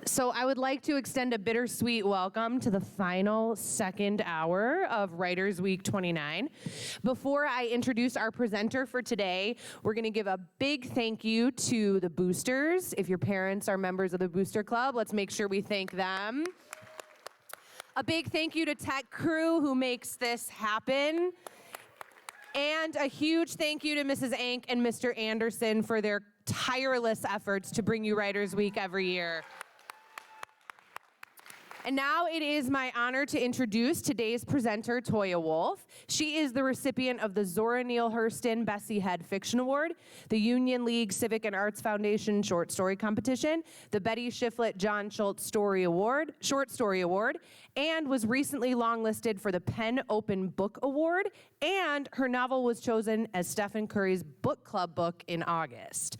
So I would like to extend a bittersweet welcome to the final second hour of Writers Week 29. Before I introduce our presenter for today, we're going to give a big thank you to the boosters. If your parents are members of the Booster Club, let's make sure we thank them. A big thank you to Tech Crew who makes this happen. And a huge thank you to Mrs. Ank and Mr. Anderson for their tireless efforts to bring you Writers Week every year. And now it is my honor to introduce today's presenter, Toya Wolf. She is the recipient of the Zora Neale Hurston Bessie Head Fiction Award, the Union League Civic and Arts Foundation Short Story Competition, the Betty Shiflett John Schultz Short Story Award, and was recently longlisted for the PEN Open Book Award, and her novel was chosen as Stephen Curry's book club book in August.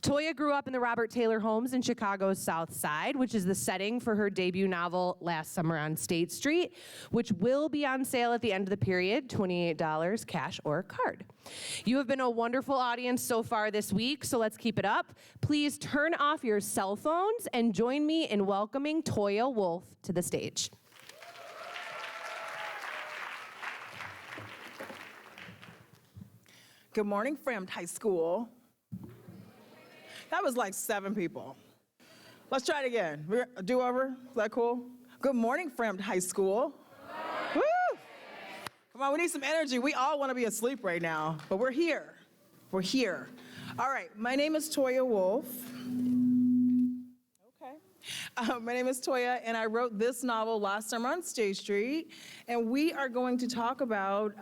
Toya grew up in the Robert Taylor homes in Chicago's South Side, which is the setting for her debut novel, Last Summer on State Street, which will be on sale at the end of the period, $28, cash or card. You have been a wonderful audience so far this week, so let's keep it up. Please turn off your cell phones and join me in welcoming Toya Wolf to the stage. Good morning, Fremd High School. That was like 7 people. Let's try it again. A do-over? Is that cool? Good morning, Fremd High School. Woo! Come on, we need some energy. We all want to be asleep right now, but we're here. We're here. All right, my name is Toya Wolf. Okay. My name is Toya, and I wrote this novel, Last Summer on State Street, and we are going to talk about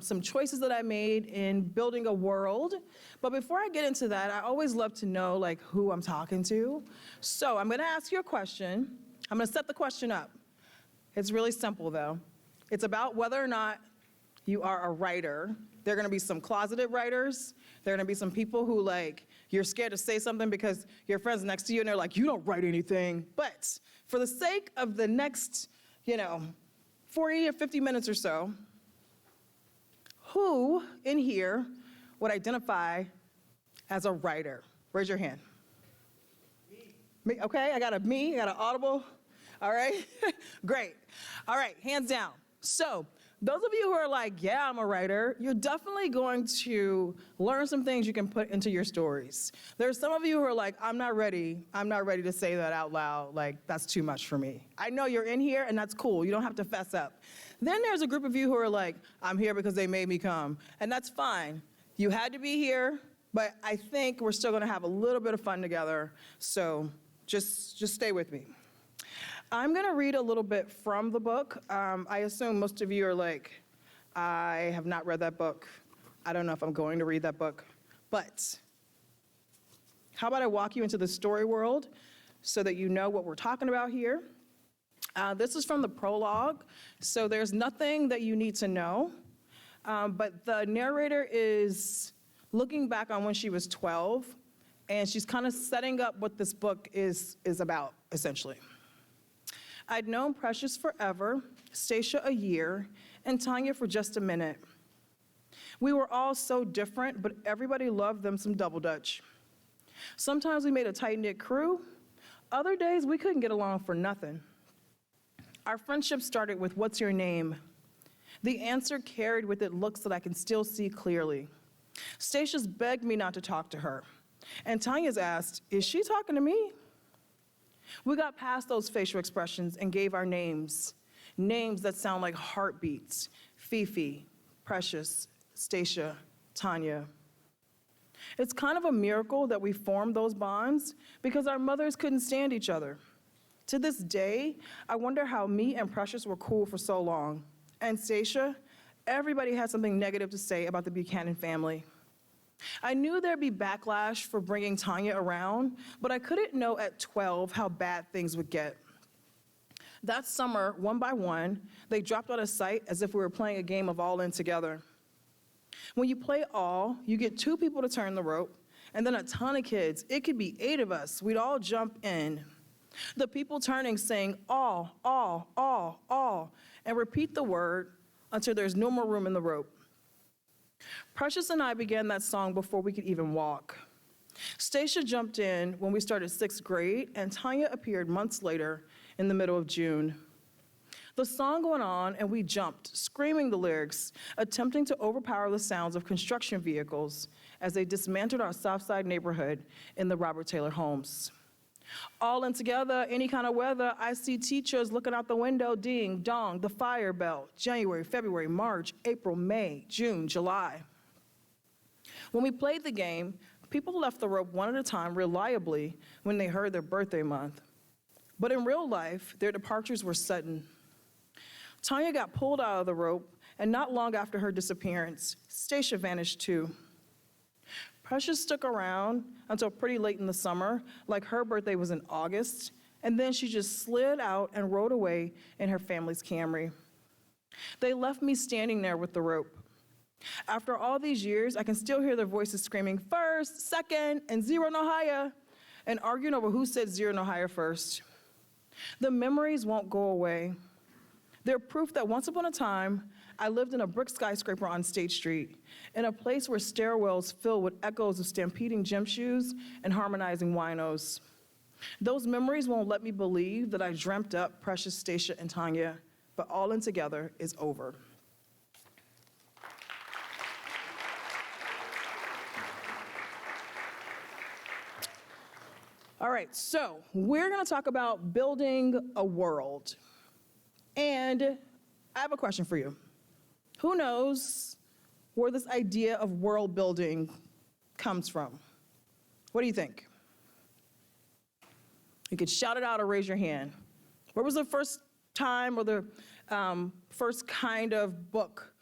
some choices that I made in building a world. But before I get into that, I always love to know like who I'm talking to. So I'm going to ask you a question. I'm going to set the question up. It's really simple, though. It's about whether or not you are a writer. There are going to be some closeted writers. There are going to be some people who like, you're scared to say something because your friend's next to you and they're like, you don't write anything. But for the sake of the next, 40 or 50 minutes or so, who in here would identify as a writer? Raise your hand. Me, okay, I got an audible. All right, great. All right, hands down. So those of you who are like, yeah, I'm a writer, you're definitely going to learn some things you can put into your stories. There's some of you who are like, I'm not ready to say that out loud, like that's too much for me. I know you're in here and that's cool, you don't have to fess up. Then there's a group of you who are like, I'm here because they made me come, and that's fine. You had to be here, but I think we're still gonna have a little bit of fun together, so just stay with me. I'm gonna read a little bit from the book. I assume most of you are like, I have not read that book. I don't know if I'm going to read that book, but how about I walk you into the story world so that you know what we're talking about here. This is from the prologue, so there's nothing that you need to know, but the narrator is looking back on when she was 12, and she's kind of setting up what this book is about, essentially. I'd known Precious forever, Stacia a year, and Tanya for just a minute. We were all so different, but everybody loved them some double dutch. Sometimes we made a tight-knit crew. Other days we couldn't get along for nothing. Our friendship started with, "What's your name?" The answer carried with it looks that I can still see clearly. Stacia's begged me not to talk to her, and Tanya's asked, is she talking to me? We got past those facial expressions and gave our names that sound like heartbeats: Fifi, Precious, Stacia, Tanya. It's kind of a miracle that we formed those bonds because our mothers couldn't stand each other. To this day, I wonder how me and Precious were cool for so long. And Stacia, everybody had something negative to say about the Buchanan family. I knew there'd be backlash for bringing Tanya around, but I couldn't know at 12 how bad things would get. That summer, one by one, they dropped out of sight as if we were playing a game of all in together. When you play all, you get 2 people to turn the rope, and then a ton of kids. It could be 8 of us. We'd all jump in. The people turning saying all, and repeat the word until there's no more room in the rope. Precious and I began that song before we could even walk. Stacia jumped in when we started 6th grade, and Tanya appeared months later in the middle of June. The song went on, and we jumped, screaming the lyrics, attempting to overpower the sounds of construction vehicles as they dismantled our Southside neighborhood in the Robert Taylor homes. All in together, any kind of weather, I see teachers looking out the window, ding, dong, the fire bell, January, February, March, April, May, June, July. When we played the game, people left the rope one at a time reliably when they heard their birthday month. But in real life, their departures were sudden. Tanya got pulled out of the rope, and not long after her disappearance, Stacia vanished too. Precious stuck around until pretty late in the summer, like her birthday was in August, and then she just slid out and rode away in her family's Camry. They left me standing there with the rope. After all these years, I can still hear their voices screaming, first, second, and zero no higher, and arguing over who said zero no higher first. The memories won't go away. They're proof that once upon a time, I lived in a brick skyscraper on State Street, in a place where stairwells filled with echoes of stampeding gym shoes and harmonizing winos. Those memories won't let me believe that I dreamt up Precious, Stacia, and Tanya, but all in together is over. All right, so we're gonna talk about building a world. And I have a question for you. Who knows where this idea of world building comes from? What do you think? You could shout it out or raise your hand. Where was the first time or the first kind of book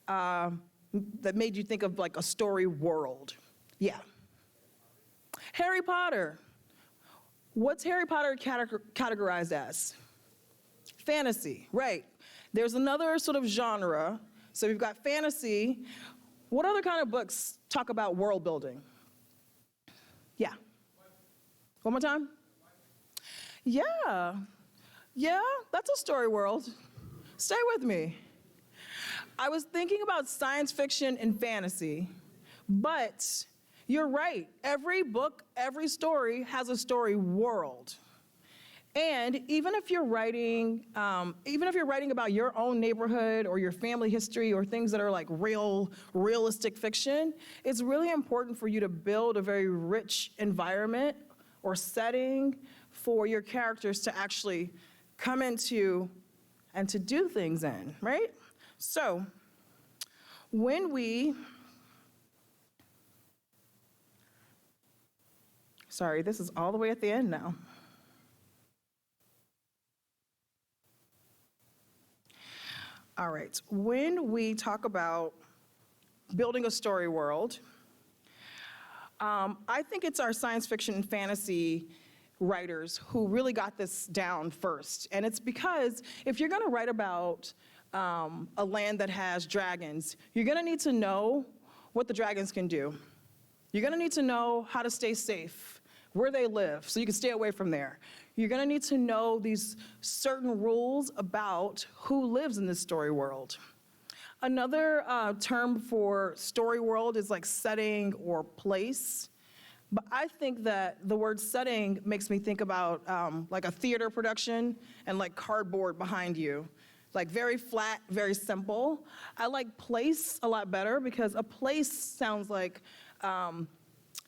that made you think of like a story world? Yeah. Harry Potter. What's Harry Potter categorized as? Fantasy, right. There's another sort of genre. So we've got fantasy. What other kind of books talk about world building? Yeah. One more time? Yeah. Yeah, that's a story world. Stay with me. I was thinking about science fiction and fantasy, but you're right. Every book, every story has a story world. And even if you're writing about your own neighborhood or your family history or things that are like realistic fiction, it's really important for you to build a very rich environment or setting for your characters to actually come into and to do things in, right? So when we, sorry, this is all the way at the end now. All right, when we talk about building a story world, I think it's our science fiction and fantasy writers who really got this down first. And it's because if you're gonna write about a land that has dragons, you're gonna need to know what the dragons can do. You're gonna need to know how to stay safe, where they live, so you can stay away from there. You're gonna need to know these certain rules about who lives in this story world. Another term for story world is like setting or place. But I think that the word setting makes me think about like a theater production and like cardboard behind you. Like very flat, very simple. I like place a lot better because a place sounds like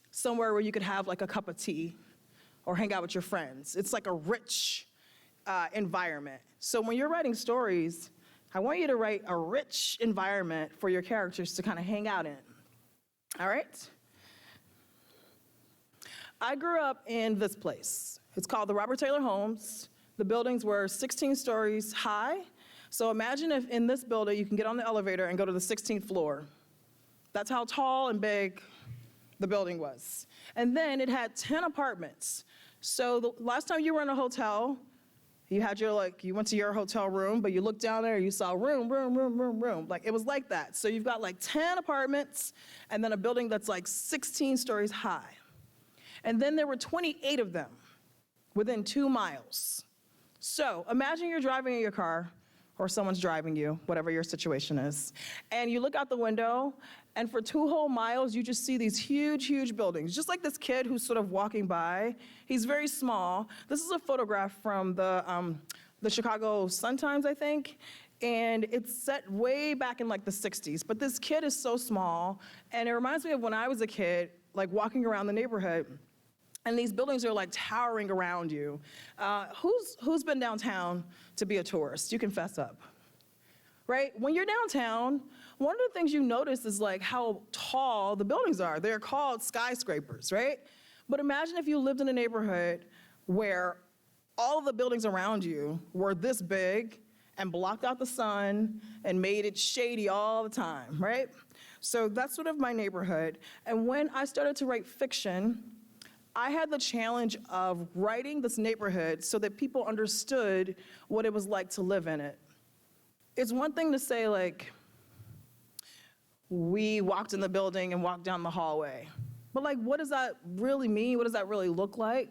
somewhere where you could have like a cup of tea or hang out with your friends. It's like a rich environment. So when you're writing stories, I want you to write a rich environment for your characters to kind of hang out in. All right? I grew up in this place. It's called the Robert Taylor Homes. The buildings were 16 stories high. So imagine if in this building you can get on the elevator and go to the 16th floor. That's how tall and big the building was. And then it had 10 apartments. So the last time you were in a hotel, you had your you went to your hotel room, but you looked down there and you saw room. Like it was like that. So you've got like 10 apartments and then a building that's like 16 stories high. And then there were 28 of them within 2 miles. So imagine you're driving in your car or someone's driving you, whatever your situation is. And you look out the window, and for 2 whole miles, you just see these huge, huge buildings. Just like this kid who's sort of walking by. He's very small. This is a photograph from the Chicago Sun-Times, I think. And it's set way back in like the 60s. But this kid is so small, and it reminds me of when I was a kid, like walking around the neighborhood. And these buildings are like towering around you. Who's been downtown to be a tourist? You can fess up, right? When you're downtown, one of the things you notice is like how tall the buildings are. They're called skyscrapers, right? But imagine if you lived in a neighborhood where all of the buildings around you were this big and blocked out the sun and made it shady all the time, right? So that's sort of my neighborhood. And when I started to write fiction, I had the challenge of writing this neighborhood so that people understood what it was like to live in it. It's one thing to say, like, we walked in the building and walked down the hallway. But like, what does that really mean? What does that really look like?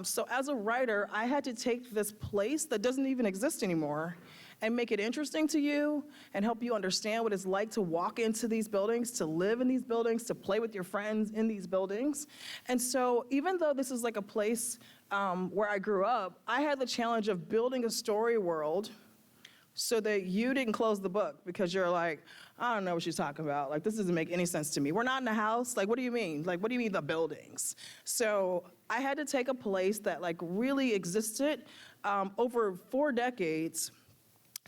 So as a writer, I had to take this place that doesn't even exist anymore and make it interesting to you and help you understand what it's like to walk into these buildings, to live in these buildings, to play with your friends in these buildings. And so even though this is like a place where I grew up, I had the challenge of building a story world so that you didn't close the book because you're like, I don't know what she's talking about. Like, this doesn't make any sense to me. We're not in a house. Like, what do you mean? Like, what do you mean the buildings? So I had to take a place that like really existed over 4 decades,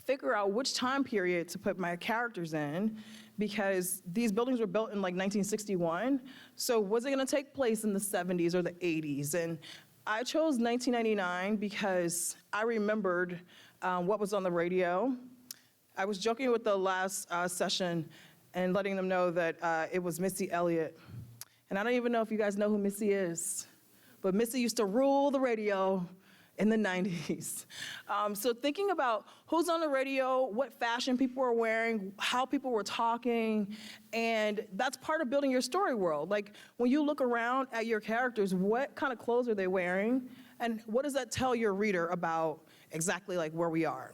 figure out which time period to put my characters in, because these buildings were built in like 1961. So was it gonna take place in the 70s or the 80s? And I chose 1999 because I remembered what was on the radio. I was joking with the last session and letting them know that it was Missy Elliott. And I don't even know if you guys know who Missy is, but Missy used to rule the radio in the 90s. So thinking about who's on the radio, what fashion people are wearing, how people were talking, and that's part of building your story world. Like, when you look around at your characters, what kind of clothes are they wearing, and what does that tell your reader about exactly like where we are?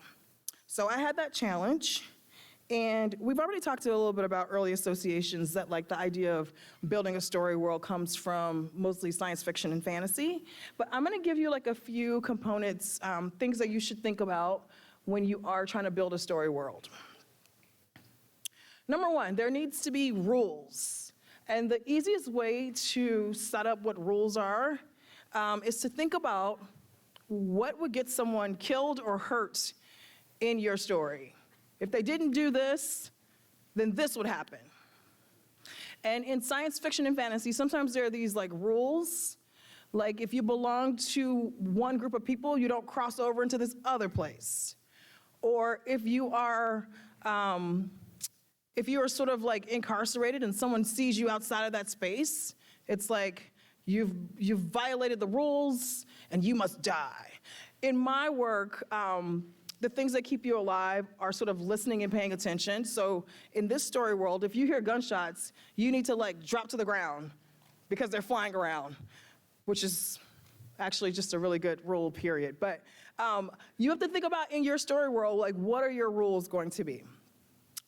So I had that challenge. And we've already talked a little bit about early associations, that like the idea of building a story world comes from mostly science fiction and fantasy. But I'm gonna give you like a few components, things that you should think about when you are trying to build a story world. Number 1, there needs to be rules. And the easiest way to set up what rules are is to think about what would get someone killed or hurt in your story. If they didn't do this, then this would happen. And in science fiction and fantasy, sometimes there are these like rules, like if you belong to one group of people, you don't cross over into this other place. Or if you are sort of like incarcerated and someone sees you outside of that space, it's like you've violated the rules and you must die. In my work, the things that keep you alive are sort of listening and paying attention. So in this story world, if you hear gunshots, you need to like drop to the ground because they're flying around, which is actually just a really good rule, period. But you have to think about in your story world, like, what are your rules going to be?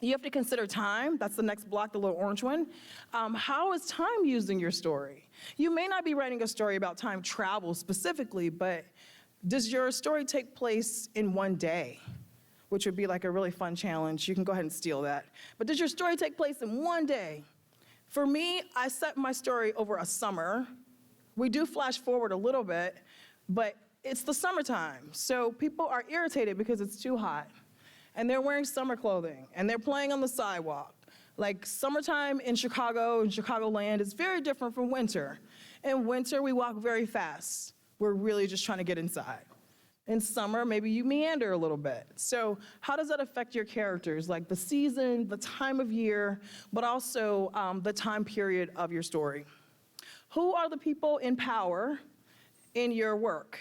You have to consider time. That's the next block, the little orange one. How is time used in your story? You may not be writing a story about time travel specifically, but does your story take place in one day? Which would be like a really fun challenge. You can go ahead and steal that. But does your story take place in one day? For me, I set my story over a summer. We do flash forward a little bit, but it's the summertime. So people are irritated because it's too hot. And they're wearing summer clothing, and they're playing on the sidewalk. Like, summertime in Chicago and Chicagoland is very different from winter. In winter, we walk very fast. We're really just trying to get inside. In summer, maybe you meander a little bit. So how does that affect your characters? Like the season, the time of year, but also the time period of your story. Who are the people in power in your work?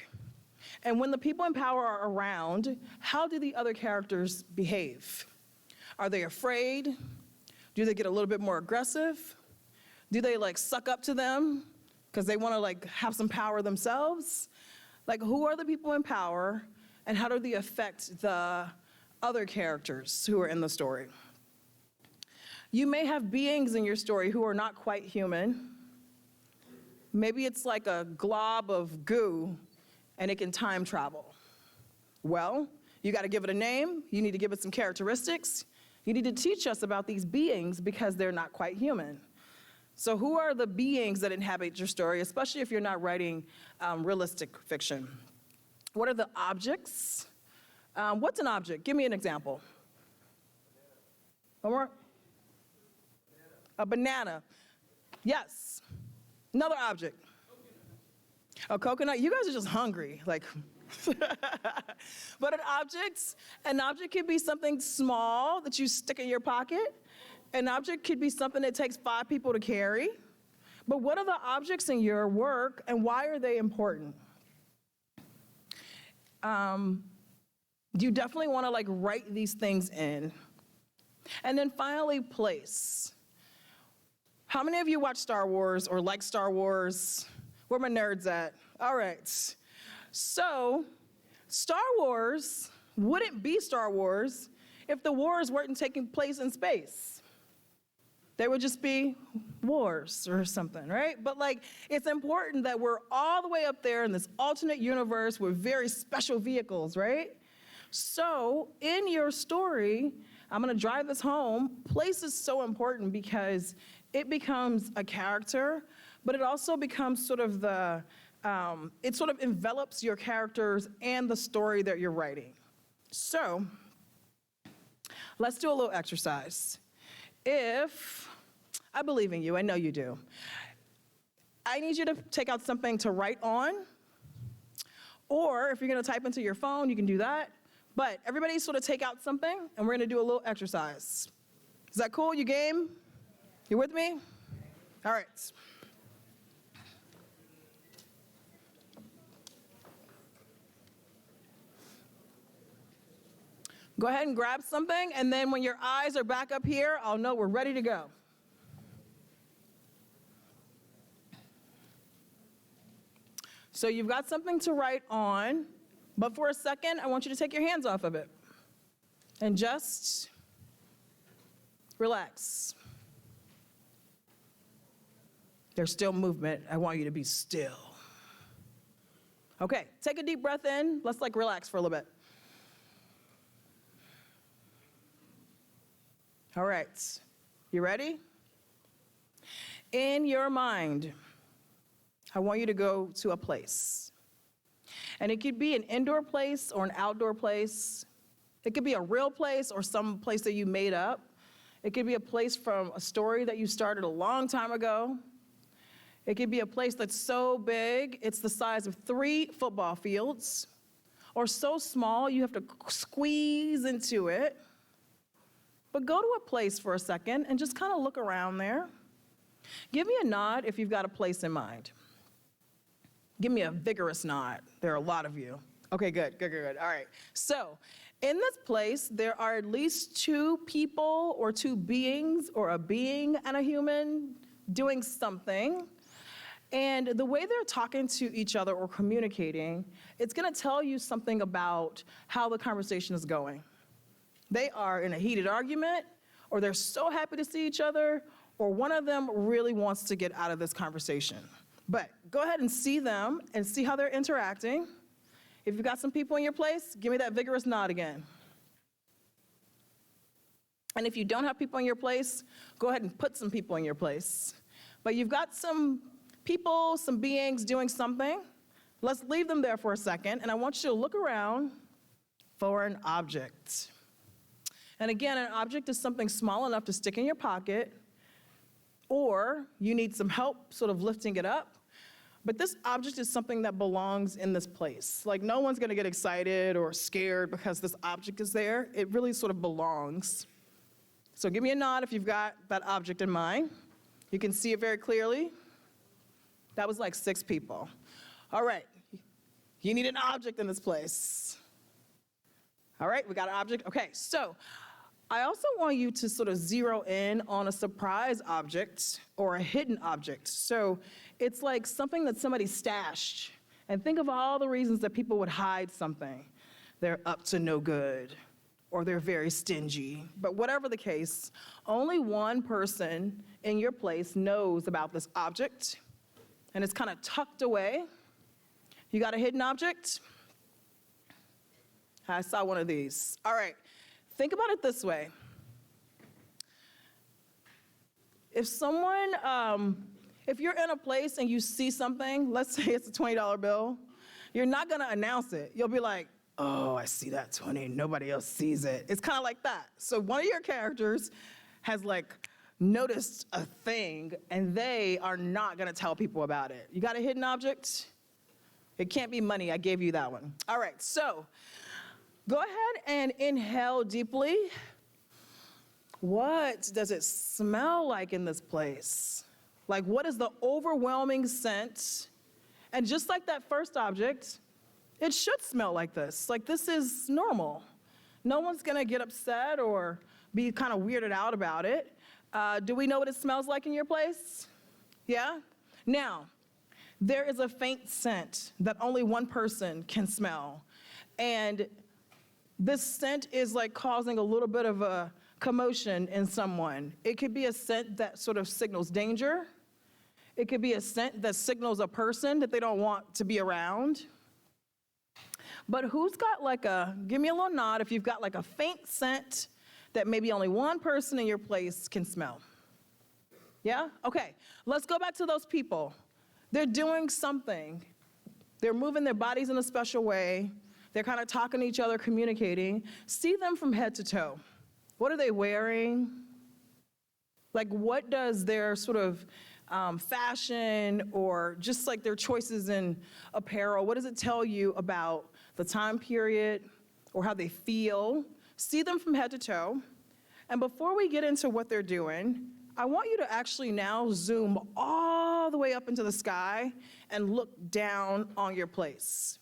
And when the people in power are around, how do the other characters behave? Are they afraid? Do they get a little bit more aggressive? Do they like suck up to them because they want to like have some power themselves? Like, who are the people in power, and how do they affect the other characters who are in the story. You may have beings in your story who are not quite human. Maybe it's like a glob of goo and it can time travel. Well, you got to give it a name. You need to give it some characteristics. You need to teach us about these beings because they're not quite human. So who are the beings that inhabit your story, especially if you're not writing realistic fiction? What are the objects? What's an object? Give me an example. One more. A banana. Yes. Another object. A coconut. You guys are just hungry. Like, but an object could be something small that you stick in your pocket. An object could be something that takes 5 people to carry. But what are the objects in your work and why are they important? You definitely want to like write these things in. And then finally, place. How many of you watch Star Wars or like Star Wars? Where my nerds at? All right. So, Star Wars wouldn't be Star Wars if the wars weren't taking place in space. They would just be wars or something, right? But like, it's important that we're all the way up there in this alternate universe with very special vehicles, right? So, in your story, I'm gonna drive this home, place is so important because it becomes a character, but it also becomes sort of it sort of envelops your characters and the story that you're writing. So, let's do a little exercise. If, I believe in you, I know you do. I need you to take out something to write on, or if you're gonna type into your phone, you can do that. But everybody sort of take out something, and we're gonna do a little exercise. Is that cool? You game? You with me? All right. Go ahead and grab something, and then when your eyes are back up here, I'll know we're ready to go. So you've got something to write on, but for a second, I want you to take your hands off of it and just relax. There's still movement. I want you to be still. Okay, take a deep breath in. Let's like relax for a little bit. All right, you ready? In your mind, I want you to go to a place. And it could be an indoor place or an outdoor place. It could be a real place or some place that you made up. It could be a place from a story that you started a long time ago. It could be a place that's so big, it's the size of 3 football fields, or so small you have to squeeze into it. But go to a place for a second and just kind of look around there. Give me a nod if you've got a place in mind. Give me a vigorous nod. There are a lot of you. Okay, good. All right. So, in this place, there are at least 2 people or 2 beings, or a being and a human doing something. And the way they're talking to each other or communicating, it's gonna tell you something about how the conversation is going. They are in a heated argument, or they're so happy to see each other, or one of them really wants to get out of this conversation. But go ahead and see them and see how they're interacting. If you've got some people in your place, give me that vigorous nod again. And if you don't have people in your place, go ahead and put some people in your place. But you've got some people, some beings doing something. Let's leave them there for a second, and I want you to look around for an object. And again, an object is something small enough to stick in your pocket, or you need some help sort of lifting it up. But this object is something that belongs in this place. Like, no one's gonna get excited or scared because this object is there. It really sort of belongs. So give me a nod if you've got that object in mind. You can see it very clearly. That was like 6 people. All right, you need an object in this place. All right, we got an object. Okay, so I also want you to sort of zero in on a surprise object or a hidden object. So it's like something that somebody stashed. And think of all the reasons that people would hide something. They're up to no good, or they're very stingy. But whatever the case, only one person in your place knows about this object, and it's kind of tucked away. You got a hidden object? I saw one of these. All right, think about it this way. If if you're in a place and you see something, let's say it's a $20 bill, you're not gonna announce it. You'll be like, oh, I see that 20, nobody else sees it. It's kind of like that. So one of your characters has noticed a thing and they are not gonna tell people about it. You got a hidden object? It can't be money, I gave you that one. All right, so go ahead and inhale deeply. What does it smell like in this place? What is the overwhelming scent? And just like that first object, it should smell like this. This is normal. No one's gonna get upset or be kind of weirded out about it. Do we know what it smells like in your place? Yeah? Now, there is a faint scent that only one person can smell. And this scent is causing a little bit of a commotion in someone. It could be a scent that sort of signals danger. It could be a scent that signals a person that they don't want to be around. But who's got give me a little nod if you've got a faint scent that maybe only one person in your place can smell. Yeah? Okay, let's go back to those people. They're doing something. They're moving their bodies in a special way. They're kind of talking to each other, communicating. See them from head to toe. What are they wearing? What does their sort of fashion or just their choices in apparel, what does it tell you about the time period or how they feel? See them from head to toe. And before we get into what they're doing, I want you to actually now zoom all the way up into the sky and look down on your place.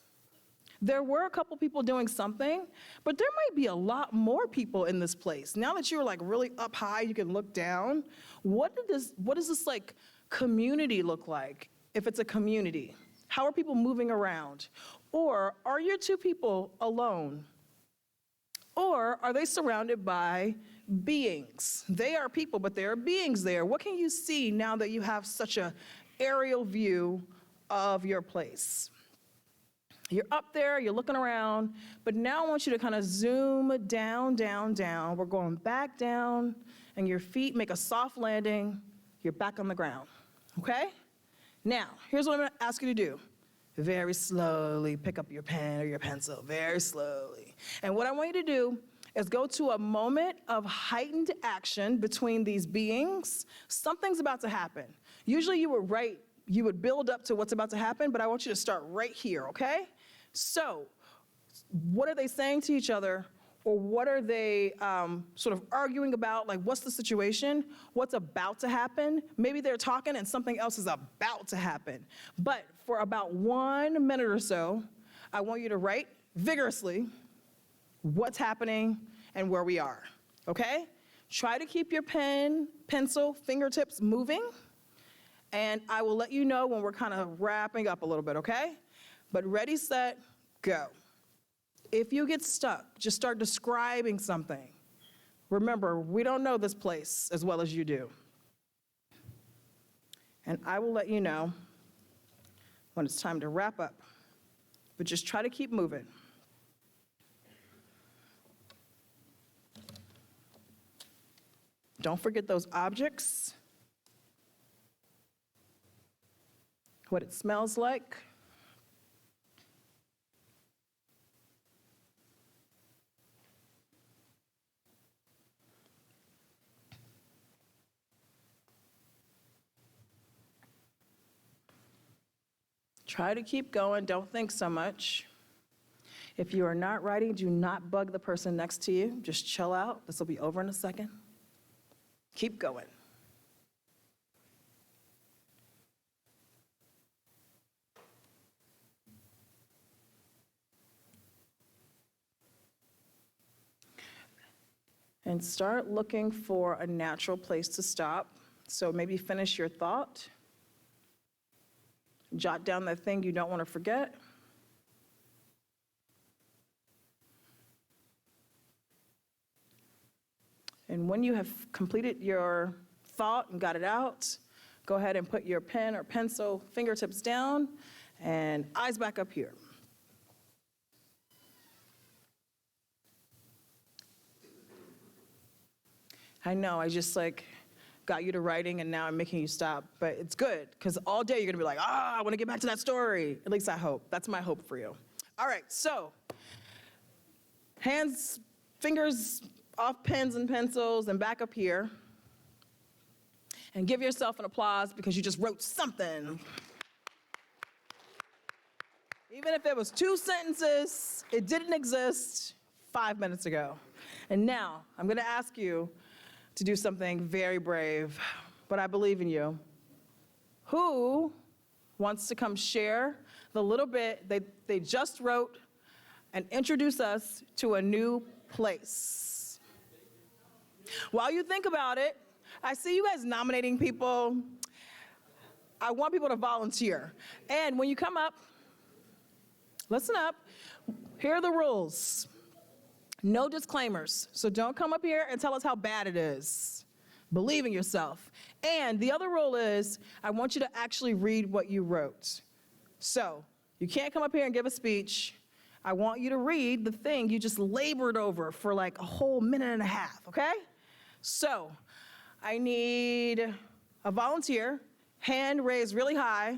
There were a couple people doing something, but there might be a lot more people in this place. Now that you're really up high, you can look down. What does this community look like, if it's a community? How are people moving around? Or are your two people alone? Or are they surrounded by beings? They are people, but there are beings there. What can you see now that you have such an aerial view of your place? You're up there, you're looking around, but now I want you to kind of zoom down, down, down. We're going back down, and your feet make a soft landing. You're back on the ground, okay? Now, here's what I'm gonna ask you to do. Very slowly pick up your pen or your pencil, very slowly. And what I want you to do is go to a moment of heightened action between these beings. Something's about to happen. Usually you would build up to what's about to happen, but I want you to start right here, okay? So, what are they saying to each other? Or what are they sort of arguing about? What's the situation? What's about to happen? Maybe they're talking and something else is about to happen. But for about 1 minute or so, I want you to write vigorously what's happening and where we are, okay? Try to keep your pen, pencil, fingertips moving, and I will let you know when we're kind of wrapping up a little bit, okay? But ready, set, go. If you get stuck, just start describing something. Remember, we don't know this place as well as you do. And I will let you know when it's time to wrap up. But just try to keep moving. Don't forget those objects, what it smells like. Try to keep going, don't think so much. If you are not writing, do not bug the person next to you. Just chill out, this will be over in a second. Keep going. And start looking for a natural place to stop. So maybe finish your thought. Jot down that thing you don't want to forget. And when you have completed your thought and got it out, go ahead and put your pen or pencil fingertips down and eyes back up here. I know, I just got you to writing and now I'm making you stop, but it's good because all day you're gonna be like, I wanna get back to that story. At least I hope. That's my hope for you. All right, so hands, fingers off pens and pencils and back up here. And give yourself an applause because you just wrote something. Even if it was 2 sentences, it didn't exist 5 minutes ago. And now I'm gonna ask you to do something very brave, but I believe in you. Who wants to come share the little bit they just wrote and introduce us to a new place? While you think about it, I see you guys nominating people. I want people to volunteer. And when you come up, listen up. Here are the rules. No disclaimers. So don't come up here and tell us how bad it is. Believe in yourself. And the other rule is I want you to actually read what you wrote. So you can't come up here and give a speech. I want you to read the thing you just labored over for like a whole minute and a half, okay? So I need a volunteer, hand raised really high,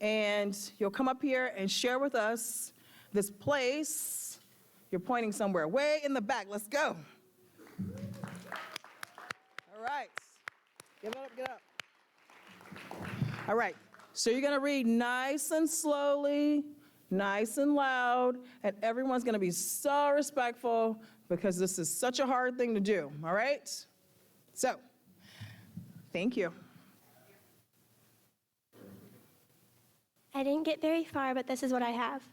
and you'll come up here and share with us this place. You're pointing somewhere way in the back. Let's go. All right. Give it up, get up. All right. So you're going to read nice and slowly, nice and loud, and everyone's going to be so respectful because this is such a hard thing to do. All right? So, thank you. I didn't get very far, but this is what I have.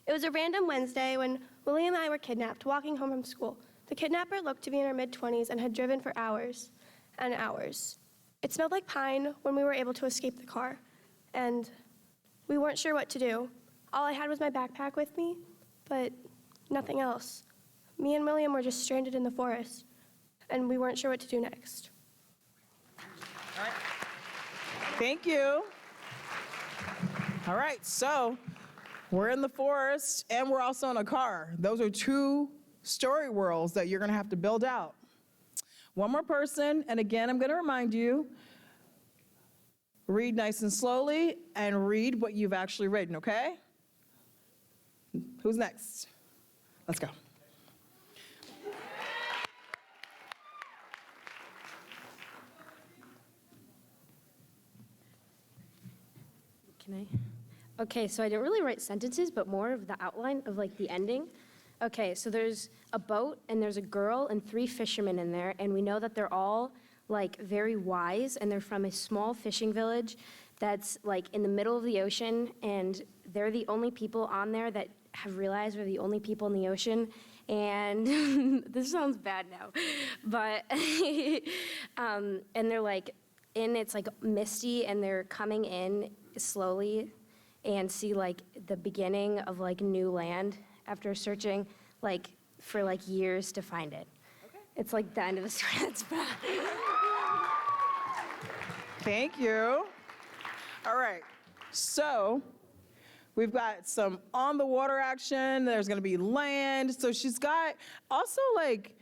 It was a random Wednesday when William and I were kidnapped, walking home from school. The kidnapper looked to be in her mid-20s and had driven for hours and hours. It smelled like pine when we were able to escape the car, and we weren't sure what to do. All I had was my backpack with me, but nothing else. Me and William were just stranded in the forest, and we weren't sure what to do next. All right. Thank you. All right, so we're in the forest and we're also in a car. Those are 2 story worlds that you're gonna have to build out. One more person, and again, I'm gonna remind you, read nice and slowly and read what you've actually written, okay? Who's next? Let's go. Can I? Okay, so I didn't really write sentences, but more of the outline of like the ending. Okay, so there's a boat and there's a girl and 3 fishermen in there, and we know that they're all like very wise, and they're from a small fishing village that's like in the middle of the ocean, and they're the only people on there that have realized we're the only people in the ocean. And this sounds bad now, but and they're like it's like misty, and they're coming in slowly and see like the beginning of like new land after searching like for like years to find it. Okay. It's like the end of the story. That's bad. Thank you. All right, so we've got some on the water action. There's gonna be land. So she's got also like,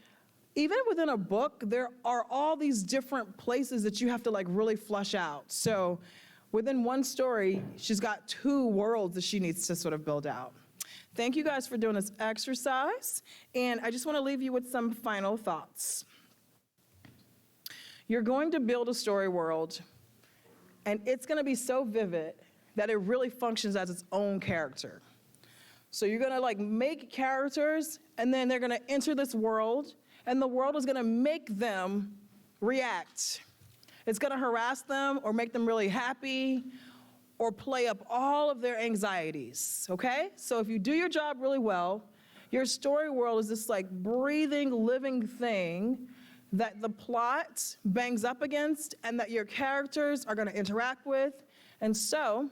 even within a book, there are all these different places that you have to like really flush out. So within one story, she's got 2 worlds that she needs to sort of build out. Thank you guys for doing this exercise, and I just want to leave you with some final thoughts. You're going to build a story world, and it's going to be so vivid that it really functions as its own character. So you're going to like make characters, and then they're going to enter this world, and the world is going to make them react. It's gonna harass them or make them really happy or play up all of their anxieties, okay? So if you do your job really well, your story world is this like breathing, living thing that the plot bangs up against and that your characters are gonna interact with. And so,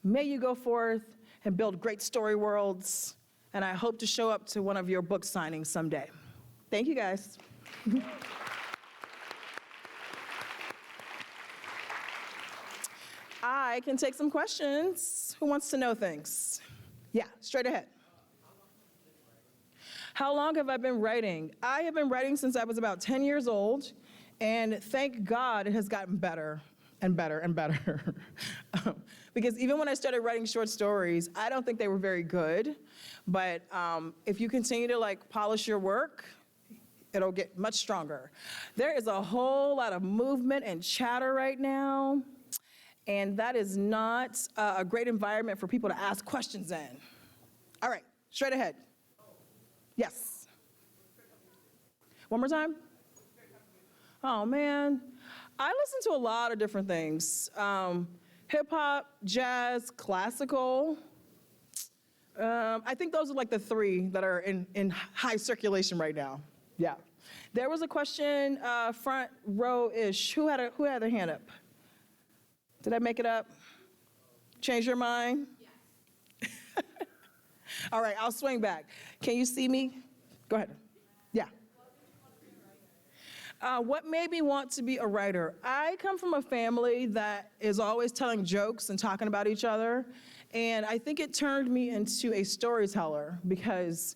may you go forth and build great story worlds, and I hope to show up to one of your book signings someday. Thank you guys. I can take some questions. Who wants to know things? Yeah, straight ahead. How long have I been writing? I have been writing since I was about 10 years old, and thank God it has gotten better and better and better. Because even when I started writing short stories, I don't think they were very good, but if you continue to like polish your work, it'll get much stronger. There is a whole lot of movement and chatter right now, and that is not a great environment for people to ask questions in. All right, straight ahead. Yes. One more time? Oh, man. I listen to a lot of different things. Hip hop, jazz, classical. I think those are like the three that are in high circulation right now. Yeah. There was a question, front row-ish. Who had their hand up? Did I make it up? Change your mind? Yes. All right, I'll swing back. Can you see me? Go ahead. Yeah. What made me want to be a writer? I come from a family that is always telling jokes and talking about each other, and I think it turned me into a storyteller because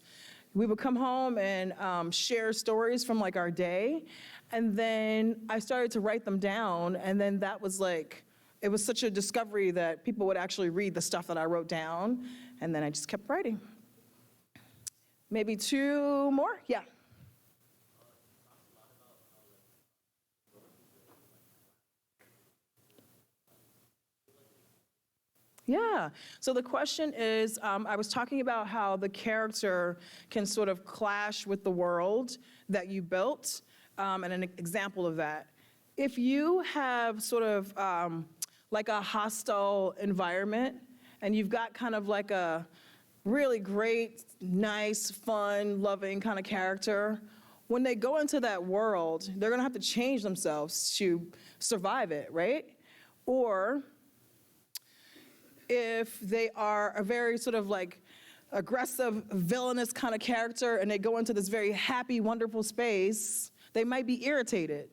we would come home and share stories from like our day, and then I started to write them down, and then that was like, it was such a discovery that people would actually read the stuff that I wrote down, and then I just kept writing. Maybe two more? Yeah. Yeah, so the question is, I was talking about how the character can sort of clash with the world that you built, and an example of that. If you have sort of like a hostile environment, and you've got kind of like a really great, nice, fun, loving kind of character, when they go into that world, they're gonna have to change themselves to survive it, right? Or if they are a very sort of like aggressive, villainous kind of character and they go into this very happy, wonderful space, they might be irritated.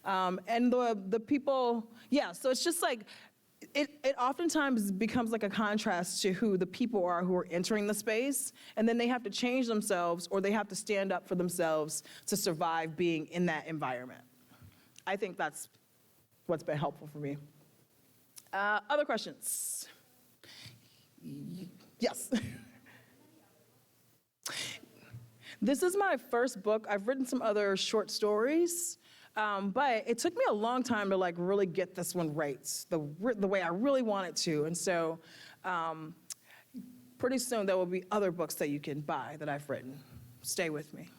And the people, yeah, so it's just like, it oftentimes becomes like a contrast to who the people are who are entering the space, and then they have to change themselves or they have to stand up for themselves to survive being in that environment. I think that's what's been helpful for me. Other questions? Yes. This is my first book. I've written some other short stories, but it took me a long time to like really get this one right, the way I really want it to. And so pretty soon there will be other books that you can buy that I've written. Stay with me.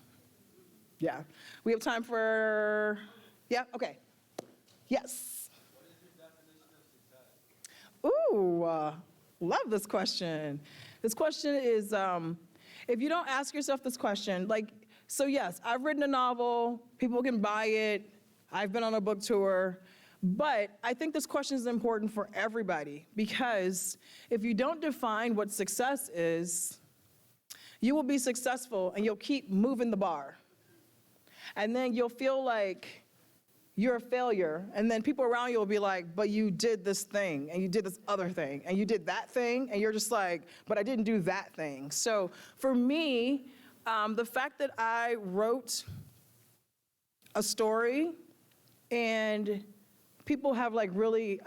Yeah. We have time for, yeah, okay. Yes. Ooh, love this question. This question is, if you don't ask yourself this question, like, so yes, I've written a novel, people can buy it, I've been on a book tour, but I think this question is important for everybody because if you don't define what success is, you will be successful and you'll keep moving the bar. And then you'll feel like you're a failure, and then people around you will be like, but you did this thing, and you did this other thing, and you did that thing, and you're just like, but I didn't do that thing. So for me, the fact that I wrote a story and people have like really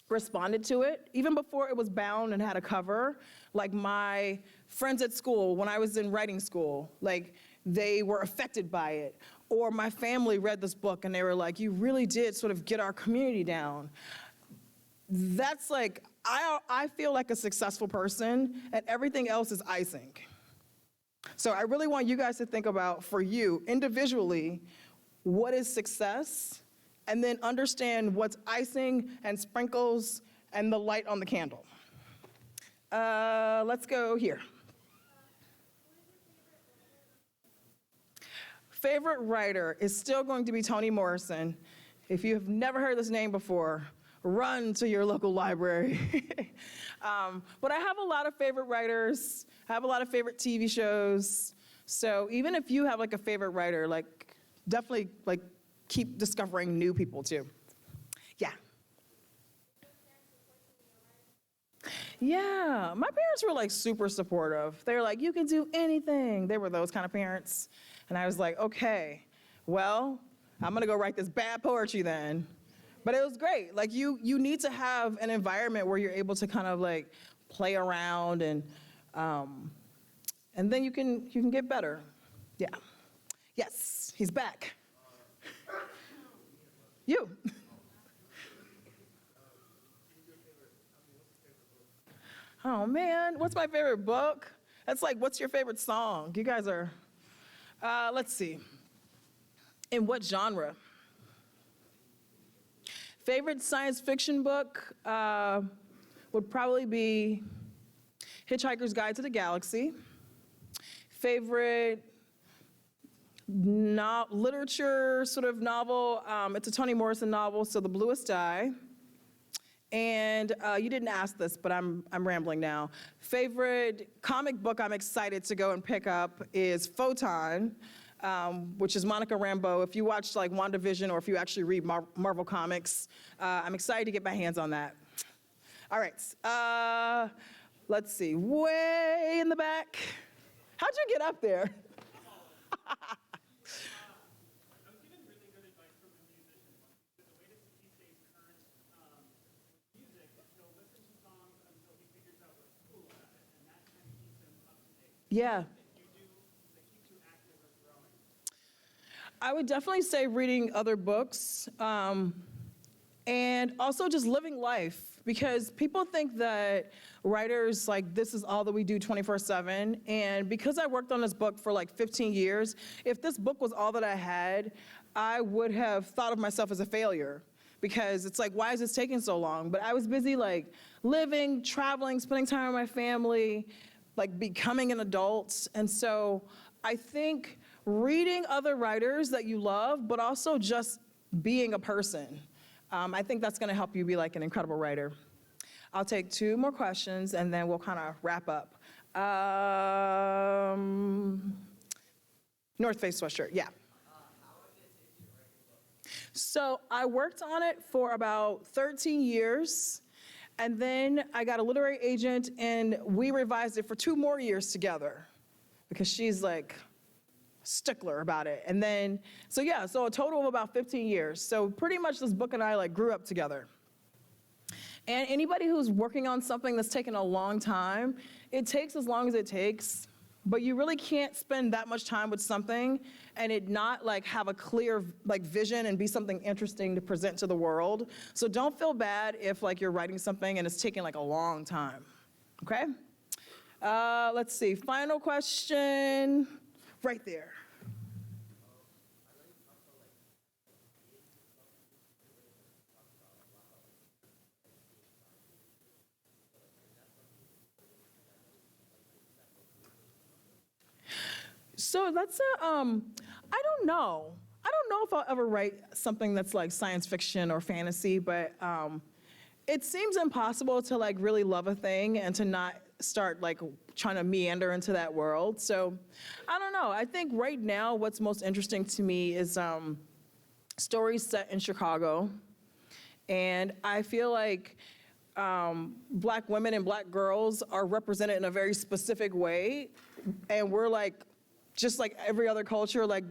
responded to it, even before it was bound and had a cover, like my friends at school, when I was in writing school, like they were affected by it. Or my family read this book and they were like, you really did sort of get our community down. That's like, I feel like a successful person and everything else is icing. So I really want you guys to think about, for you, individually, what is success? And then understand what's icing and sprinkles and the light on the candle. Let's go here. Favorite writer is still going to be Toni Morrison. If you have never heard this name before, run to your local library. But I have a lot of favorite writers. I have a lot of favorite TV shows. So even if you have like a favorite writer, like definitely like keep discovering new people too. Yeah. Yeah, my parents were like super supportive. They were like, you can do anything. They were those kind of parents. And I was like, okay, well, I'm gonna go write this bad poetry then. But it was great. Like you need to have an environment where you're able to kind of like play around and then you can get better. Yeah. Yes, he's back. You. Oh man, what's my favorite book? That's like, what's your favorite song? You guys are, let's see. In what genre? Favorite science fiction book would probably be Hitchhiker's Guide to the Galaxy. Favorite literature sort of novel, it's a Toni Morrison novel, so The Bluest Eye. And you didn't ask this, but I'm rambling now. Favorite comic book I'm excited to go and pick up is Photon, which is Monica Rambeau. If you watch like WandaVision or if you actually read Marvel Comics, I'm excited to get my hands on that. All right, let's see, way in the back. How'd you get up there? Yeah. I would definitely say reading other books and also just living life because people think that writers, like this is all that we do 24/7. And because I worked on this book for like 15 years, if this book was all that I had, I would have thought of myself as a failure because it's like, why is this taking so long? But I was busy like living, traveling, spending time with my family, like becoming an adult. And so I think reading other writers that you love, but also just being a person, I think that's gonna help you be like an incredible writer. I'll take 2 more questions and then we'll kind of wrap up. North Face sweatshirt, yeah. So I worked on it for about 13 years. And then I got a literary agent and we revised it for 2 more years together because she's like a stickler about it. And then, so yeah, so a total of about 15 years. So pretty much this book and I like grew up together. And anybody who's working on something that's taken a long time, it takes as long as it takes, but you really can't spend that much time with something and it not like have a clear like vision and be something interesting to present to the world. So don't feel bad if like you're writing something and it's taking like a long time, okay? Let's see, final question, right there. So that's I don't know. I don't know if I'll ever write something that's like science fiction or fantasy, but it seems impossible to like really love a thing and to not start like trying to meander into that world. So I don't know. I think right now what's most interesting to me is stories set in Chicago. And I feel like Black women and Black girls are represented in a very specific way. And we're like, just like every other culture, like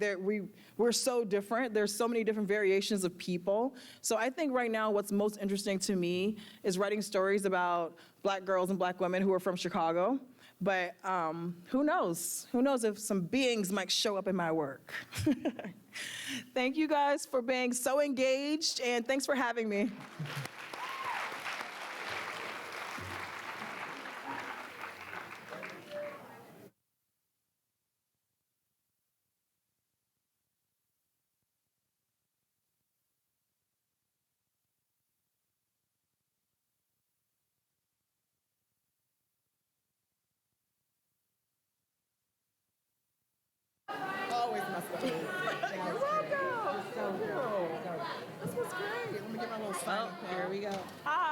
we're so different. There's so many different variations of people. So I think right now what's most interesting to me is writing stories about Black girls and Black women who are from Chicago. But who knows? Who knows if some beings might show up in my work. Thank you guys for being so engaged, and thanks for having me. Always mess up. You're welcome. This was great. Let me get my little sign up here. Here we go. Hi.